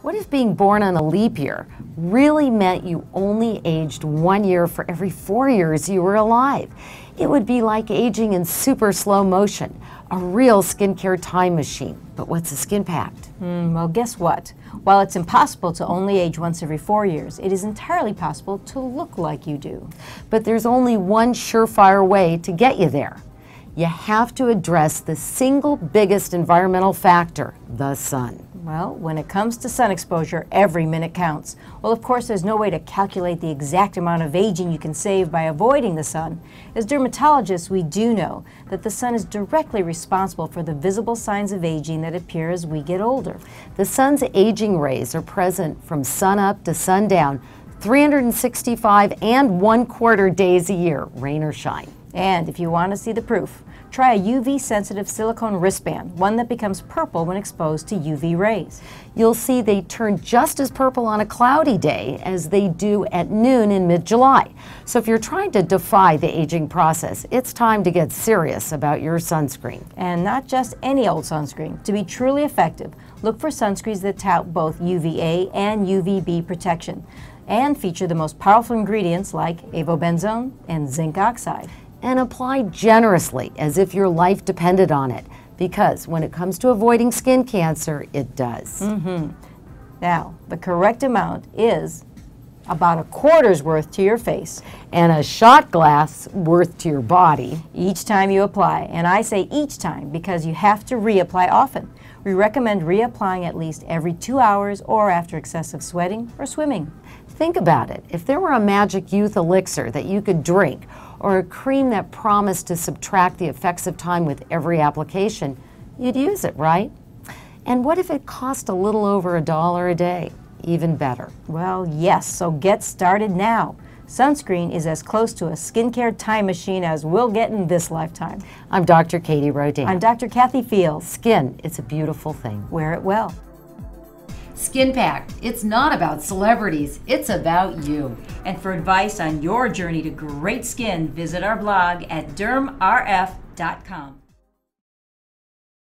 What if being born on a leap year really meant you only aged 1 year for every 4 years you were alive? It would be like aging in super slow motion, a real skincare time machine. But what's a skin pact? Well, guess what? While it's impossible to only age once every 4 years, it is entirely possible to look like you do. But there's only one surefire way to get you there. You have to address the single biggest environmental factor, the sun. Well, when it comes to sun exposure, every minute counts. Well, of course, there's no way to calculate the exact amount of aging you can save by avoiding the sun. As dermatologists, we do know that the sun is directly responsible for the visible signs of aging that appear as we get older. The sun's aging rays are present from sun up to sundown, 365 and 1/4 days a year, rain or shine. And if you want to see the proof, try a UV-sensitive silicone wristband, one that becomes purple when exposed to UV rays. You'll see they turn just as purple on a cloudy day as they do at noon in mid-July. So if you're trying to defy the aging process, it's time to get serious about your sunscreen. And not just any old sunscreen. To be truly effective, look for sunscreens that tout both UVA and UVB protection and feature the most powerful ingredients like avobenzone and zinc oxide. And apply generously as if your life depended on it, because when it comes to avoiding skin cancer, it does. Now, the correct amount is about 1/4's worth to your face And a shot glass worth to your body. each time you apply. And I say each time because you have to reapply often. We recommend reapplying at least every 2 hours or after excessive sweating or swimming. Think about it. If there were a magic youth elixir that you could drink, or a cream that promised to subtract the effects of time with every application, you'd use it, right? And what if it cost a little over $1 a day? Even better. Well, yes, so get started now. Sunscreen is as close to a skincare time machine as we'll get in this lifetime. I'm Dr. Katie Rodan. I'm Dr. Kathy Fields. Skin, it's a beautiful thing. Wear it well. Skin Pact, it's not about celebrities, it's about you. And for advice on your journey to great skin, visit our blog at dermrf.com.